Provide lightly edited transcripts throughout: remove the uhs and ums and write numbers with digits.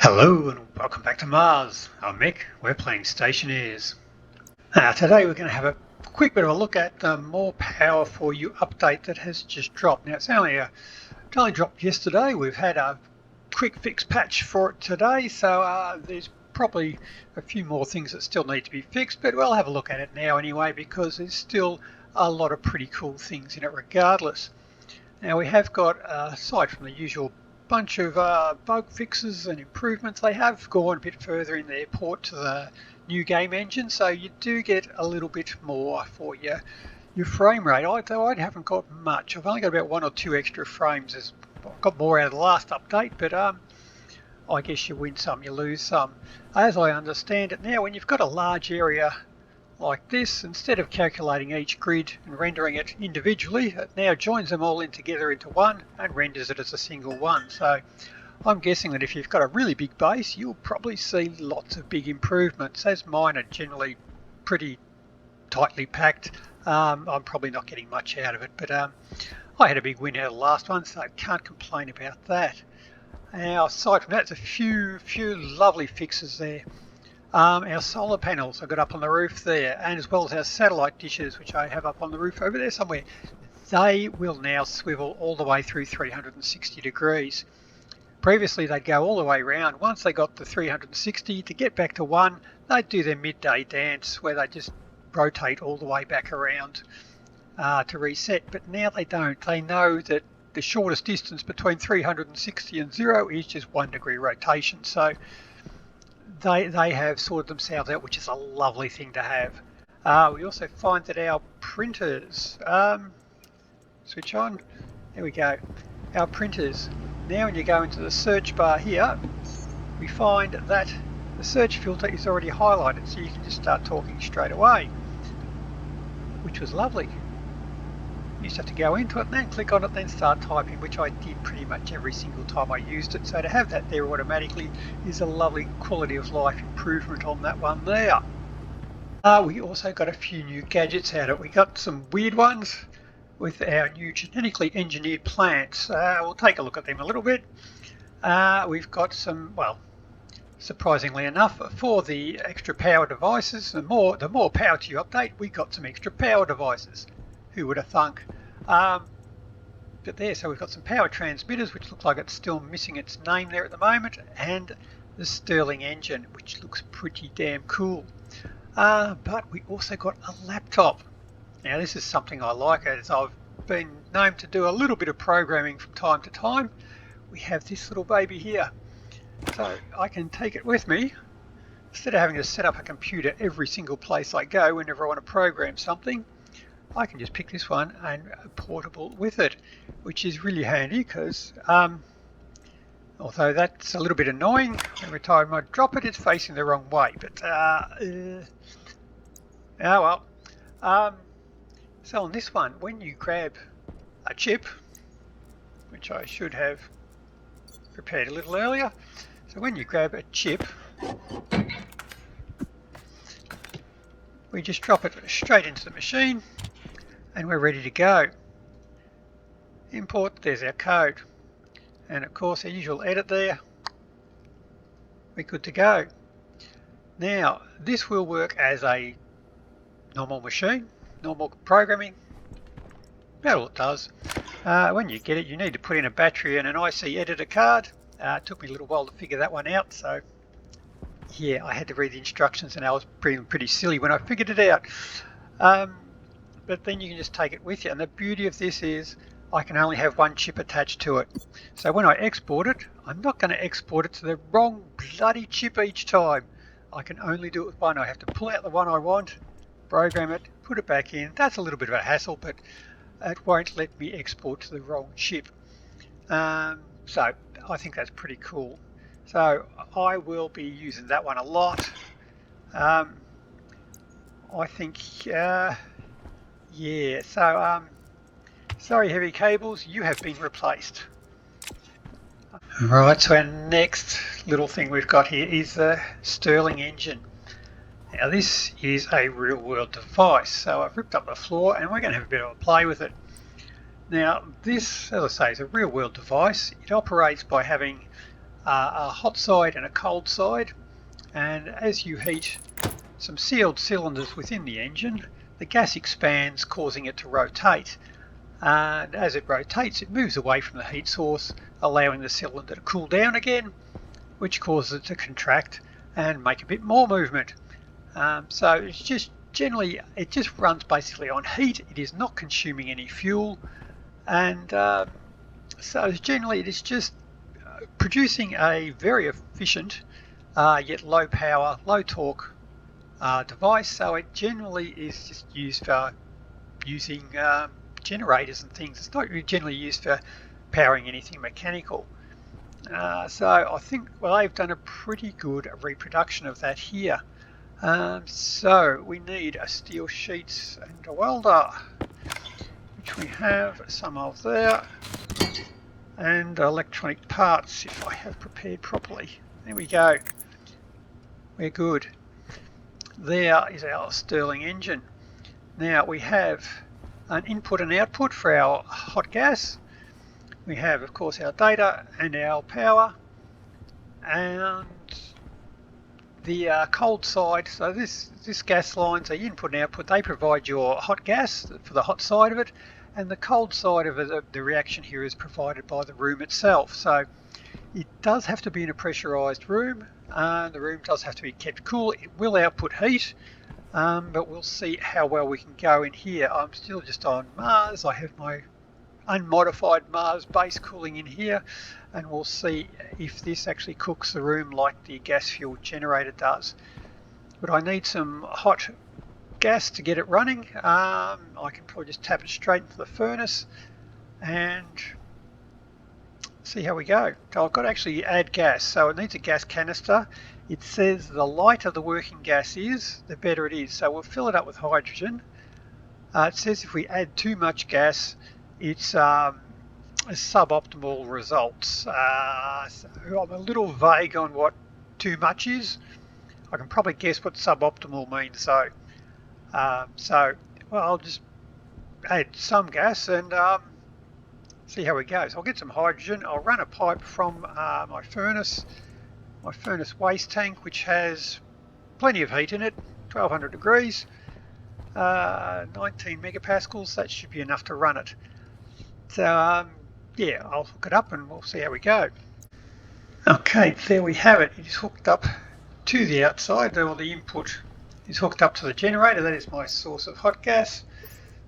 Hello and welcome back to Mars. I'm Mick, we're playing Stationeers. Today we're going to have a quick bit of a look at the More Power For You update that has just dropped. Now it only dropped yesterday. We've had a quick fix patch for it today, so there's probably a few more things that still need to be fixed, but we'll have a look at it now anyway because there's still a lot of pretty cool things in it regardless. Now we have got, aside from the usual bunch of bug fixes and improvements, they have gone a bit further in their port to the new game engine, so you do get a little bit more for your frame rate. Though I haven't got much. I've only got about 1 or 2 extra frames. I've got more out of the last update, but I guess you win some, you lose some. As I understand it now, when you've got a large area like this, instead of calculating each grid and rendering it individually, it now joins them all in together into one and renders it as a single one. So I'm guessing that if you've got a really big base, you'll probably see lots of big improvements. As mine are generally pretty tightly packed, I'm probably not getting much out of it, but I had a big win out of the last one, so I can't complain about that. Now aside from that, there's a few lovely fixes there. Our solar panels I got up on the roof there, and as well as our satellite dishes, which I have up on the roof over there somewhere, they will now swivel all the way through 360 degrees. Previously they'd go all the way around. Once they got to 360, to get back to 1, they'd do their midday dance where they just rotate all the way back around to reset, but now they don't. They know that the shortest distance between 360 and 0 is just 1 degree rotation, so they have sorted themselves out, which is a lovely thing to have. We also find that our printers, switch on, there we go, our printers, now when you go into the search bar here, we find that the search filter is already highlighted, so you can just start talking straight away, which was lovely. You just have to go into it and then click on it, then start typing, which I did pretty much every single time I used it. So to have that there automatically is a lovely quality of life improvement on that one there. We also got a few new gadgets out of it. We got some weird ones with our new genetically engineered plants. We'll take a look at them a little bit. We've got some, well, surprisingly enough, for the extra power devices, the more power to you update, we got some extra power devices. Who would have thunk? But there, so we've got some power transmitters, which look like it's still missing its name there at the moment, and the Stirling engine, which looks pretty damn cool. But we also got a laptop. Now this is something I like, as I've been known to do a little bit of programming from time to time. We have this little baby here, so I can take it with me. Instead of having to set up a computer every single place I go whenever I want to program something, I can just pick this one and portable with it, which is really handy because although that's a little bit annoying, every time I drop it, it's facing the wrong way. But oh well. So on this one, when you grab a chip, which I should have prepared a little earlier, so when you grab a chip, we just drop it straight into the machine, and we're ready to go. Import, there's our code, and of course our usual edit there. We're good to go. Now this will work as a normal machine, normal programming. About all it does. When you get it, you need to put in a battery and an IC editor card. It took me a little while to figure that one out, so yeah, I had to read the instructions and I was pretty silly when I figured it out. But then you can just take it with you, and the beauty of this is I can only have one chip attached to it. So when I export it, I'm not going to export it to the wrong bloody chip each time. I can only do it with one. I have to pull out the one I want, program it, put it back in. That's a little bit of a hassle, but it won't let me export to the wrong chip. So I think that's pretty cool. So I will be using that one a lot. I think yeah, so sorry heavy cables, you have been replaced. Right, so our next little thing we've got here is the Stirling engine. Now this is a real world device, so I've ripped up the floor and we're going to have a bit of a play with it. Now this, as I say, is a real world device. It operates by having a hot side and a cold side, and as you heat some sealed cylinders within the engine, the gas expands, causing it to rotate, and as it rotates it moves away from the heat source, allowing the cylinder to cool down again, which causes it to contract and make a bit more movement. So it's just generally, it just runs basically on heat. It is not consuming any fuel, and so generally it is just producing a very efficient yet low power, low torque device. So it generally is just used for using generators and things. It's not really generally used for powering anything mechanical. So I think, well, they've done a pretty good reproduction of that here. So we need a steel sheets and a welder, which we have some of there, and electronic parts if I have prepared properly. There we go. We're good. There is our Stirling engine. Now we have an input and output for our hot gas. We have, of course, our data and our power, and the cold side. So this gas lines, the input and output, they provide your hot gas for the hot side of it, and the cold side of it, the reaction here is provided by the room itself. So it does have to be in a pressurized room. The room does have to be kept cool. It will output heat, but we'll see how well we can go in here. I'm still just on Mars. I have my unmodified Mars base cooling in here, and we'll see if this actually cooks the room like the gas fuel generator does. But I need some hot gas to get it running. I can probably just tap it straight into the furnace and see how we go. So I've got to actually add gas, so it needs a gas canister. It says the lighter the working gas is, the better it is. So we'll fill it up with hydrogen. It says if we add too much gas, it's suboptimal results. So I'm a little vague on what too much is. I can probably guess what suboptimal means though. So well, I'll just add some gas and see how it goes. I'll get some hydrogen. I'll run a pipe from my furnace waste tank, which has plenty of heat in it, 1200 degrees, 19 megapascals. That should be enough to run it. So yeah, I'll hook it up and we'll see how we go. Okay, there we have it. It is hooked up to the outside, or the input is hooked up to the generator. That is my source of hot gas.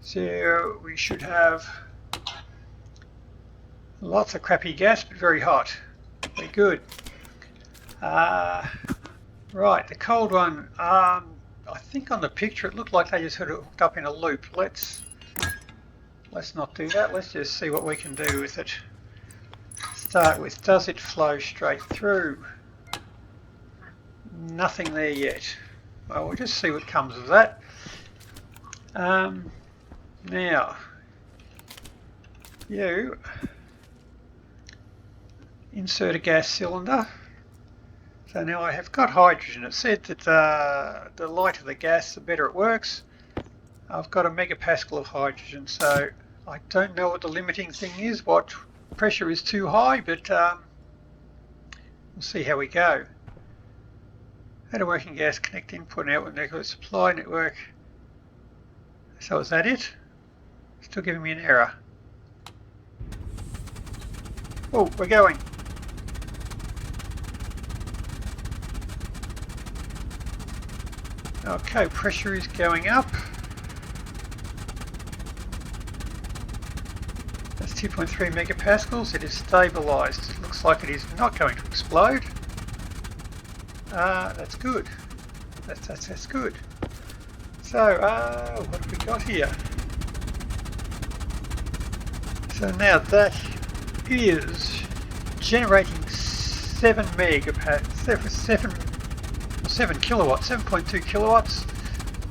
So we should have lots of crappy gas, but very hot. Very good. Right, the cold one. I think on the picture it looked like they just had it hooked up in a loop. Let's not do that. Let's just see what we can do with it. Start with, does it flow straight through? Nothing there yet. Well, we'll just see what comes of that. Now, you insert a gas cylinder. So now I have got hydrogen. It said that the lighter the gas, the better it works. I've got a megapascal of hydrogen, so I don't know what the limiting thing is, what pressure is too high, but we'll see how we go. How to working gas, connect input and output network, supply network. So is that it? Still giving me an error. Oh, we're going. Okay, pressure is going up. That's 2.3 megapascals. It is stabilized. It looks like it is not going to explode. That's good. That's good. So, what have we got here? So now that is generating 7 kilowatts, 7.2 kilowatts.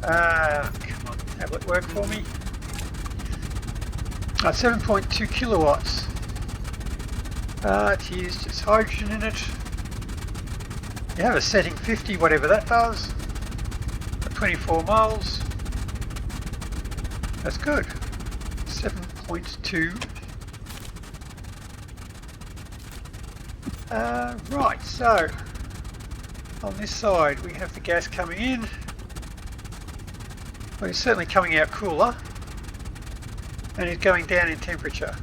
Come on, tablet, work for me. 7.2 kilowatts. It used its hydrogen in it. You have a setting 50, whatever that does. 24 moles. That's good. 7.2. Right, so on this side we have the gas coming in. Well, it's certainly coming out cooler and it's going down in temperature.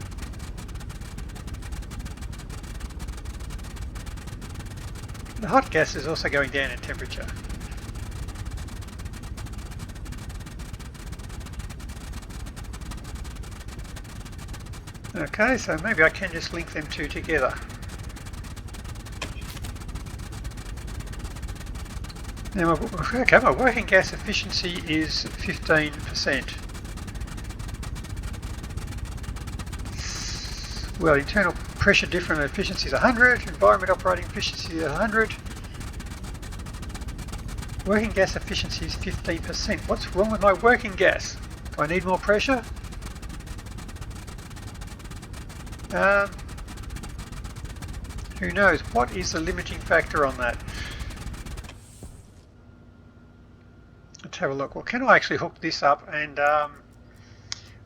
The hot gas is also going down in temperature. Okay, so maybe I can just link them two together. Now, okay, my working gas efficiency is 15%. Well, internal pressure different efficiency is 100, environment operating efficiency is 100. Working gas efficiency is 15%. What's wrong with my working gas? Do I need more pressure? Who knows? What is the limiting factor on that? Let's have a look. Well, can I actually hook this up and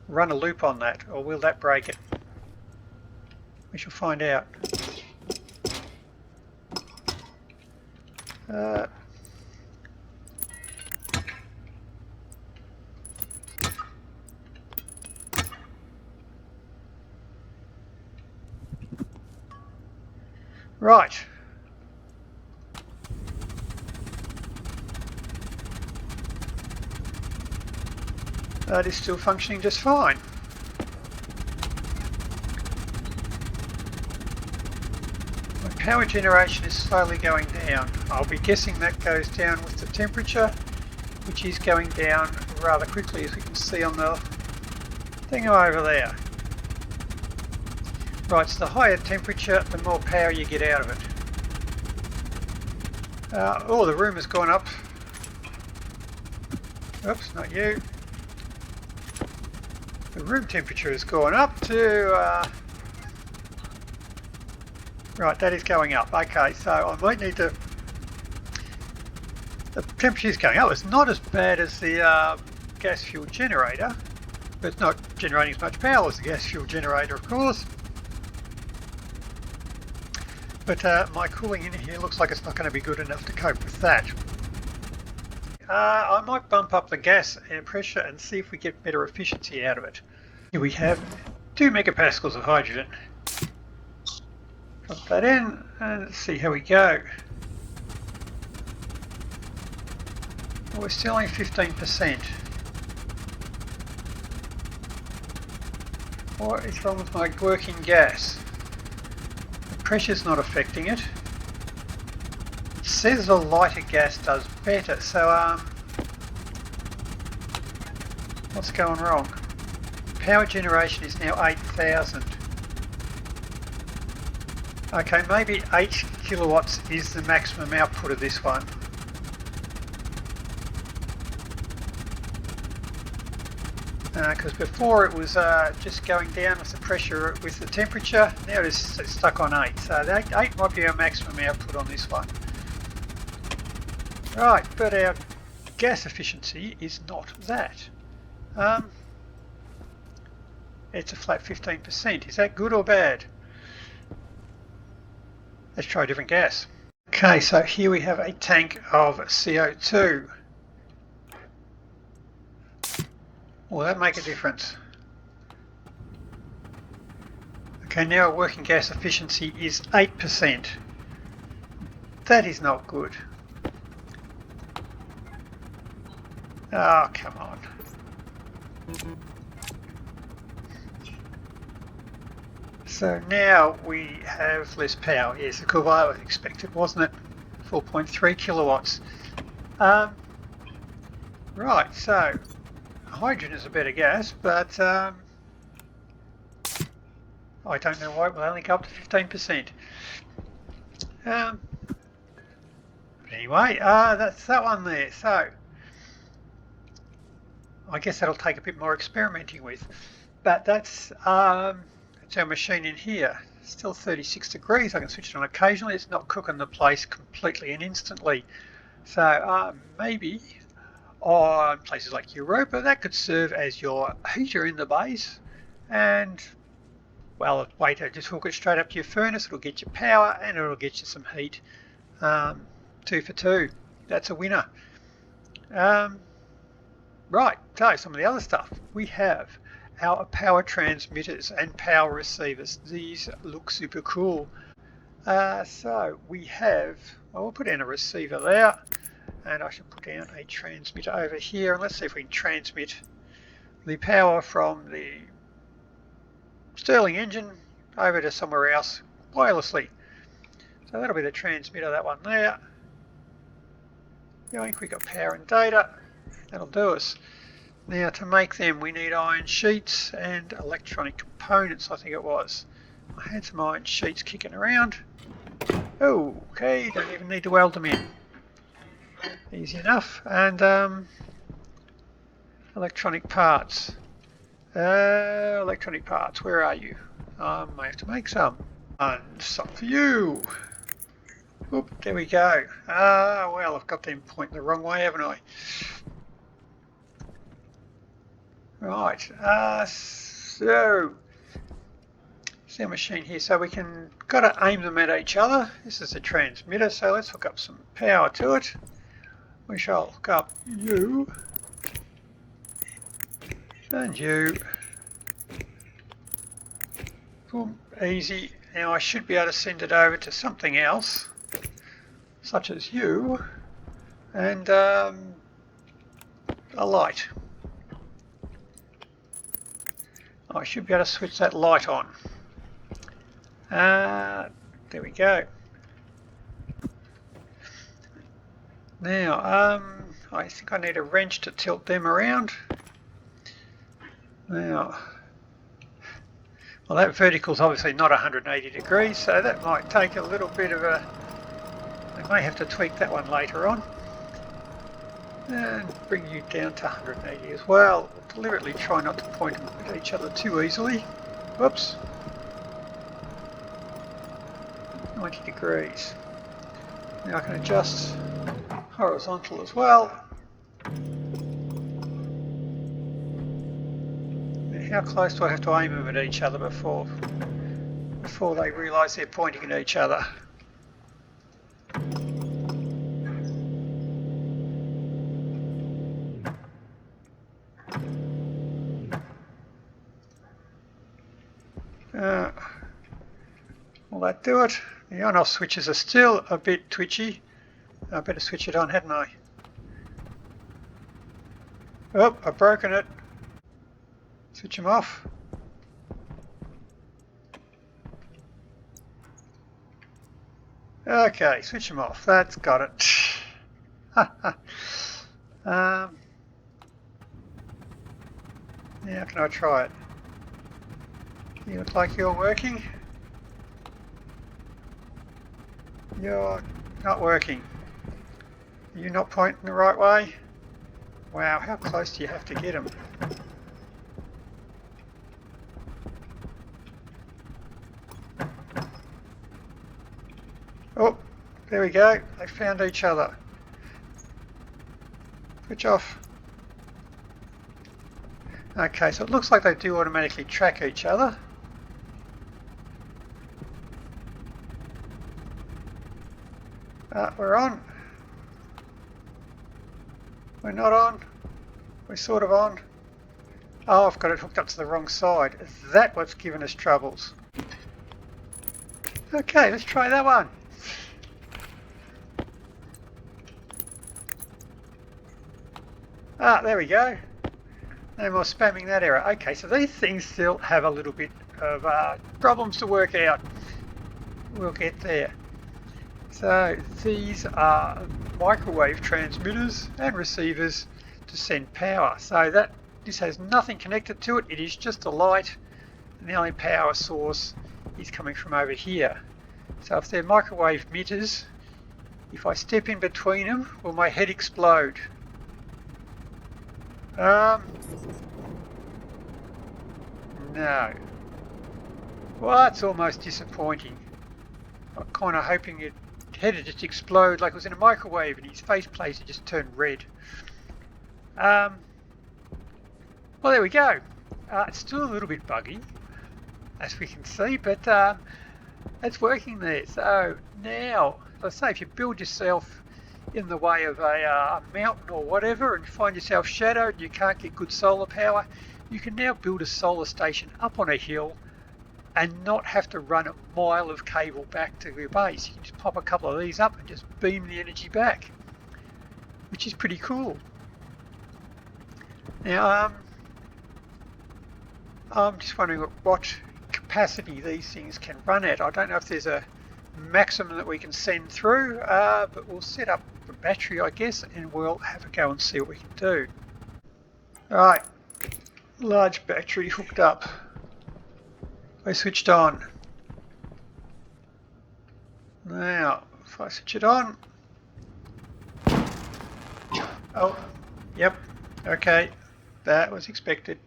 run a loop on that, or will that break it? We shall find out. Right. That is still functioning just fine. My power generation is slowly going down. I'll be guessing that goes down with the temperature, which is going down rather quickly, as we can see on the thing over there. Right, so the higher temperature, the more power you get out of it. Oh, the room has gone up. Oops, not you. The room temperature has gone up to... right, that is going up. Okay, so I might need to... The temperature is going up. It's not as bad as the gas fuel generator, but it's not generating as much power as the gas fuel generator, of course. But my cooling in here looks like it's not going to be good enough to cope with that. I might bump up the gas and pressure and see if we get better efficiency out of it. Here we have 2 megapascals of hydrogen. Drop that in and let's see how we go. Well, we're still only 15%. What is wrong with my working gas? Pressure's not affecting it. It says the lighter gas does better, so what's going wrong? Power generation is now 8,000. Okay, maybe 8 kilowatts is the maximum output of this one. Because before it was just going down with the pressure with the temperature, now it's stuck on 8. So 8 might be our maximum output on this one. Right, but our gas efficiency is not that. It's a flat 15%. Is that good or bad? Let's try a different gas. Okay, so here we have a tank of CO2. Will that make a difference? Okay, now our working gas efficiency is 8%. That is not good. Oh, come on. So now we have less power. Yes, the cool I was expected, wasn't it? 4.3 kilowatts. Right, so hydrogen is a better gas, but I don't know why it will only go up to 15%. But anyway, that's that one there. So I guess that'll take a bit more experimenting with. But that's our machine in here. Still 36 degrees. I can switch it on occasionally. It's not cooking the place completely and instantly. So maybe on places like Europa, that could serve as your heater in the base, and well, way to just hook it straight up to your furnace. It'll get you power and it'll get you some heat. 2 for 2. That's a winner. Right, so some of the other stuff. We have our power transmitters and power receivers. These look super cool. So we have, well, we'll put in a receiver there, and I should put down a transmitter over here, and let's see if we can transmit the power from the Stirling engine over to somewhere else wirelessly. So that'll be the transmitter, that one there. Going, we got power and data. That'll do us. Now to make them we need iron sheets and electronic components, I think it was. I had some iron sheets kicking around. Oh, okay, don't even need to weld them in. Easy enough. And electronic parts. Electronic parts, where are you? I may have to make some. And some for you. Oop, there we go. Well, I've got them pointing the wrong way, haven't I? Right, so our machine here, so we can got to aim them at each other. This is a transmitter, so let's hook up some power to it. We shall hook up you and you. Boom, easy. Now I should be able to send it over to something else, such as you, and a light. I should be able to switch that light on. There we go. Now, I think I need a wrench to tilt them around. Now, well, that vertical's obviously not 180 degrees, so that might take a little bit of a... I may have to tweak that one later on. And bring you down to 180 as well. Deliberately try not to point them at each other too easily. Whoops. 90 degrees. Now I can adjust horizontal as well. Now how close do I have to aim them at each other before they realise they're pointing at each other? Will that do it? The on-off switches are still a bit twitchy. I better switch it on, hadn't I? Oh, I've broken it. Switch them off. Okay, switch them off. That's got it. Now can I try it? You look like you're working. You're not working. Are you not pointing the right way? Wow, how close do you have to get them? Oh, there we go. They found each other. Switch off. Okay, so it looks like they do automatically track each other. We're on. We're not on. We're sort of on. Oh, I've got it hooked up to the wrong side. Is that what's given us troubles? Okay, let's try that one. There we go. No more spamming that error. Okay, so these things still have a little bit of problems to work out. We'll get there. So these are microwave transmitters and receivers to send power. So this has nothing connected to it. It is just a light, and the only power source is coming from over here. So if they're microwave emitters, if I step in between them, will my head explode? No. Well, that's almost disappointing. I'm kind of hoping it head would just explode like it was in a microwave and his faceplate had just turned red. Well, there we go. It's still a little bit buggy. as we can see, but it's working there. So now, let's say if you build yourself in the way of a mountain or whatever and you find yourself shadowed and you can't get good solar power, you can now build a solar station up on a hill and not have to run a mile of cable back to your base. You can just pop a couple of these up and just beam the energy back, which is pretty cool. Now, I'm just wondering what capacity these things can run at. I don't know if there's a maximum that we can send through, but we'll set up a battery, I guess, and we'll have a go and see what we can do. Alright, large battery hooked up. I switched on. Now, if I switch it on. Oh, yep, okay, that was expected.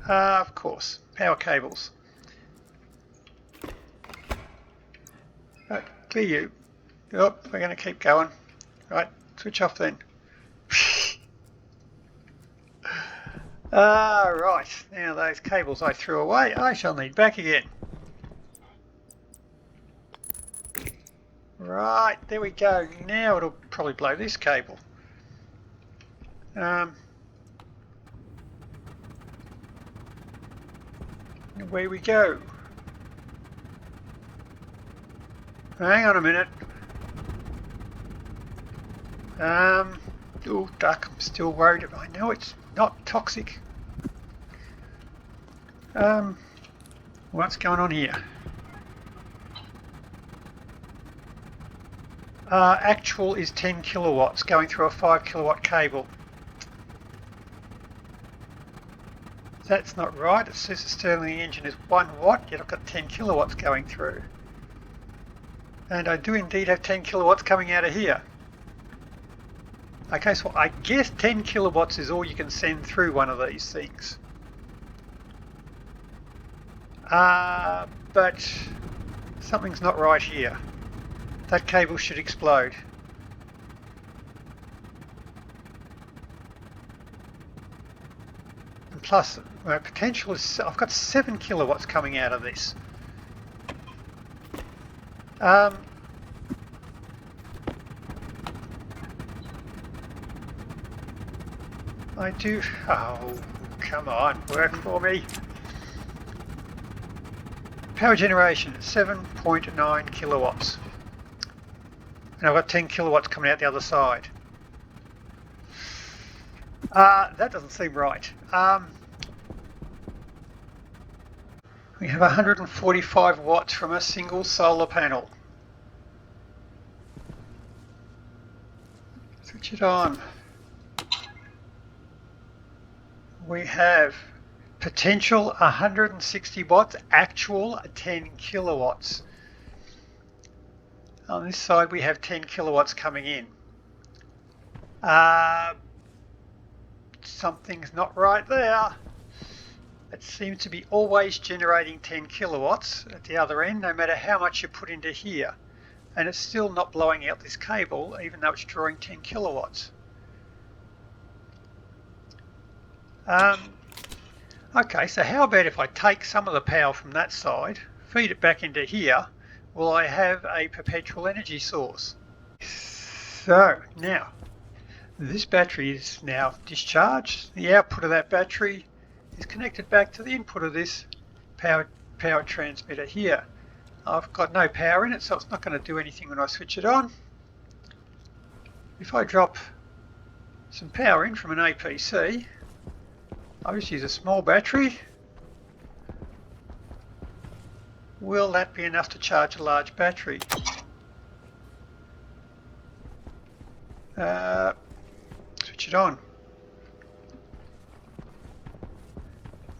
Of course, power cables. Right, clear you. Oh, we're going to keep going. Right, switch off then. Right, now those cables I threw away, I shall need back again. Right, there we go. Now it'll probably blow this cable. Away we go. Hang on a minute. Oh, duck, I'm still worried. I know it's not toxic. What's going on here? Actual is 10 kilowatts going through a 5 kilowatt cable. That's not right. It says the Stirling engine is 1 watt, yet I've got 10 kilowatts going through. And I do indeed have 10 kilowatts coming out of here. Okay, so I guess 10 kilowatts is all you can send through one of these things. But something's not right here. That cable should explode. And plus, my potential is, I've got 7 kilowatts coming out of this. I do, oh, come on, work for me. Power generation, 7.9 kilowatts. And I've got 10 kilowatts coming out the other side. That doesn't seem right. We have 145 watts from a single solar panel. Switch it on. We have potential 160 watts, actual 10 kilowatts. On this side we have 10 kilowatts coming in. Something's not right there. It seems to be always generating 10 kilowatts at the other end, no matter how much you put into here. And it's still not blowing out this cable, even though it's drawing 10 kilowatts. Okay, so how about if I take some of the power from that side, feed it back into here, will I have a perpetual energy source? So now, this battery is now discharged. The output of that battery is connected back to the input of this power transmitter here. I've got no power in it, so it's not going to do anything when I switch it on. If I drop some power in from an APC, I'll just use a small battery. Will that be enough to charge a large battery? Switch it on.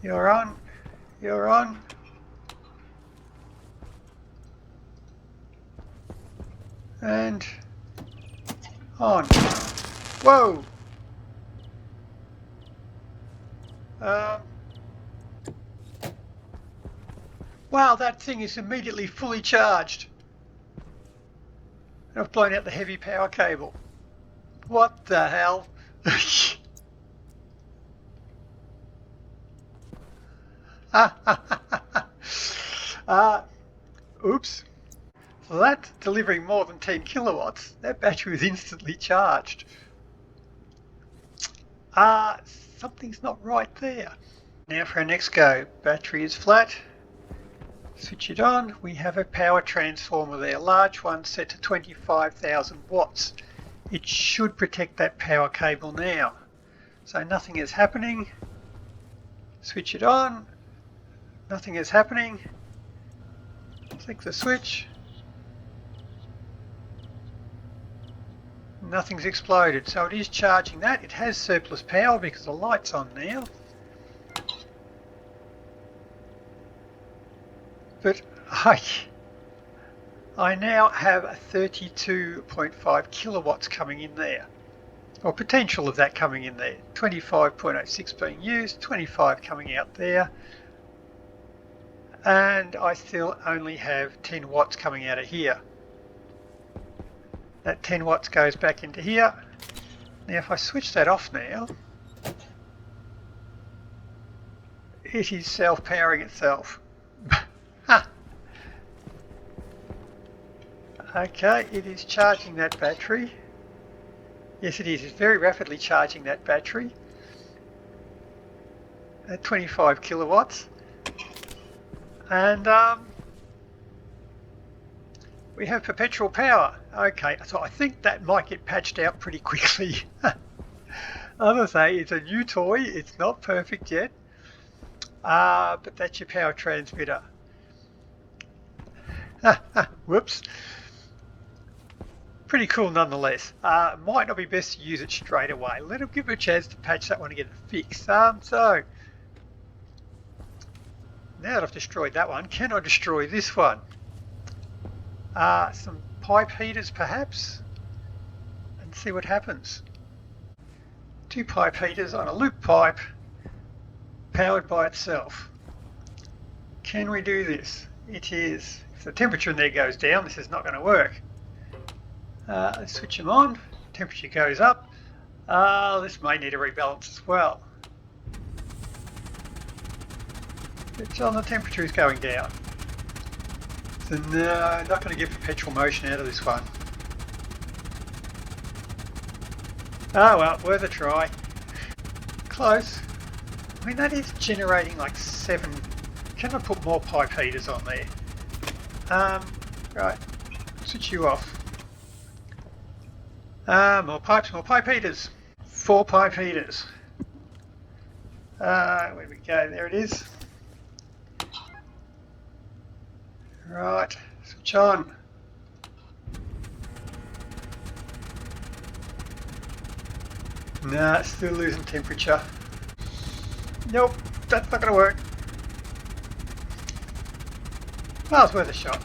You're on. You're on. And on. Whoa! Wow, that thing is immediately fully charged. And I've blown out the heavy power cable. What the hell? Oops. So that's delivering more than 10 kilowatts. That battery was instantly charged. Something's not right there. Now for our next go. Battery is flat. Switch it on. We have a power transformer there. Large one set to 25,000 watts. It should protect that power cable now. So nothing is happening. Switch it on. Nothing is happening. Click the switch. Nothing's exploded. So it is charging that. It has surplus power because the light's on now. But I now have a 32.5 kilowatts coming in there, or potential of that coming in there. 25.06 being used, 25 coming out there, and I still only have 10 watts coming out of here. That 10 watts goes back into here. Now if I switch that off now, it is self-powering itself. Okay, it is charging that battery. Yes, it is. It's very rapidly charging that battery at 25 kilowatts. And we have perpetual power. Okay, so I think that might get patched out pretty quickly. As I say, it's a new toy. It's not perfect yet. But that's your power transmitter. Whoops. Pretty cool nonetheless. Might not be best to use it straight away. Let them give it a chance to patch that one and get it fixed. So, now that I've destroyed that one, can I destroy this one? Some pipe heaters perhaps? And see what happens. 2 pipe heaters on a loop pipe, powered by itself. Can we do this? It is. If the temperature in there goes down, this is not going to work. Let's switch them on. Temperature goes up. This may need a rebalance as well. Switch on, the temperature is going down. So no, not going to get perpetual motion out of this one. Oh well, worth a try. Close. I mean, that is generating like 7. Can I put more pipe heaters on there? Right. Switch you off. More pipe heaters. 4 pipe heaters. Where we go? There it is. Right, switch on. Nah, still losing temperature. Nope, that's not going to work. Well, it's worth a shot.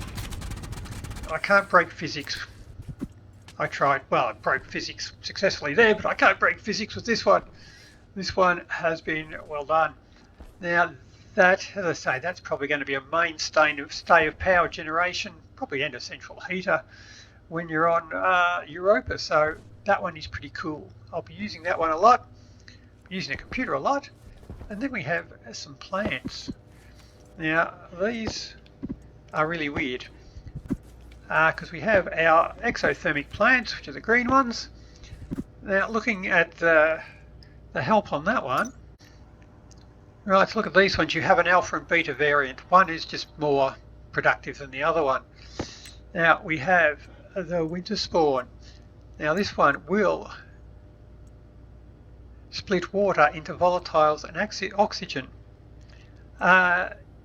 I can't break physics. I tried, well, I broke physics successfully there, but I can't break physics with this one. This one has been well done. Now, that, as I say, that's probably going to be a mainstay of power generation, probably and a central heater when you're on Europa. So that one is pretty cool. I'll be using that one a lot, using a computer a lot. And then we have some plants. Now these are really weird because we have our exothermic plants, which are the green ones. Now looking at the help on that one, right, let's look at these ones. You have an alpha and beta variant. One is just more productive than the other one. Now we have the winter spawn. Now this one will split water into volatiles and oxygen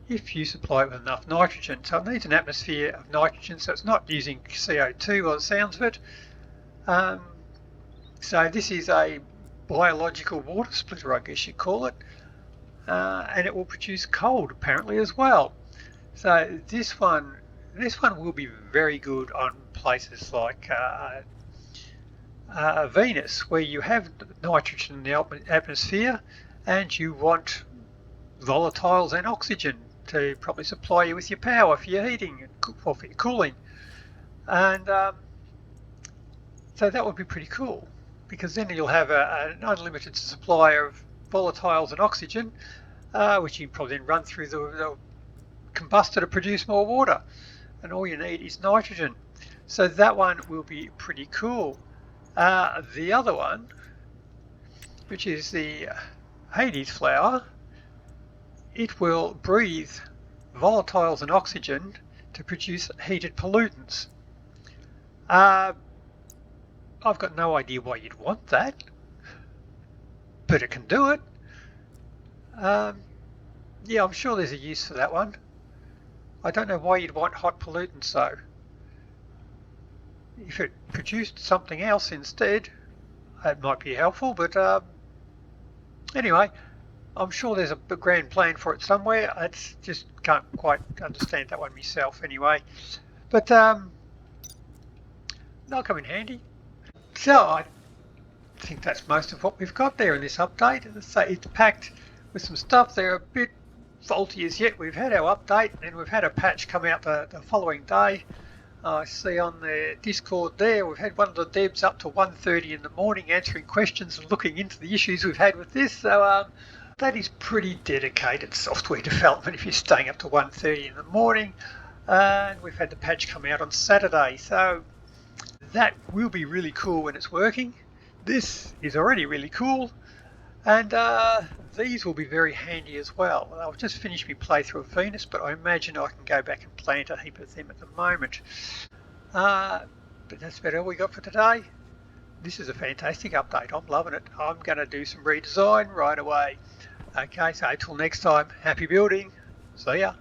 if you supply it with enough nitrogen. So it needs an atmosphere of nitrogen, so it's not using CO2 by the sounds of it. So this is a biological water splitter, I guess you'd call it. And it will produce cold apparently as well. So this one will be very good on places like Venus, where you have nitrogen in the atmosphere and you want volatiles and oxygen to probably supply you with your power for your heating or for your cooling. And so that would be pretty cool, because then you'll have an unlimited supply of volatiles and oxygen, which you can probably then run through the combustor to produce more water. And all you need is nitrogen. So that one will be pretty cool. The other one, which is the Hades flower, it will breathe volatiles and oxygen to produce heated pollutants. I've got no idea why you'd want that, but it can do it. Yeah, I'm sure there's a use for that one. I don't know why you'd want hot pollutants though. If it produced something else instead, it might be helpful, but anyway, I'm sure there's a grand plan for it somewhere. I just can't quite understand that one myself anyway. But they'll come in handy. So I think that's most of what we've got there in this update. As I say, it's packed with some stuff. They're a bit faulty as yet. We've had our update and we've had a patch come out the following day. I see on the Discord there, we've had one of the devs up to 1:30 in the morning answering questions and looking into the issues we've had with this. So that is pretty dedicated software development if you're staying up to 1:30 in the morning. And we've had the patch come out on Saturday. So that will be really cool when it's working. This is already really cool. And these will be very handy as well. I've just finished my playthrough of Venus, but I imagine I can go back and plant a heap of them at the moment. But that's about all we got for today. This is a fantastic update. I'm loving it. I'm going to do some redesign right away. Okay, so until next time, happy building. See ya.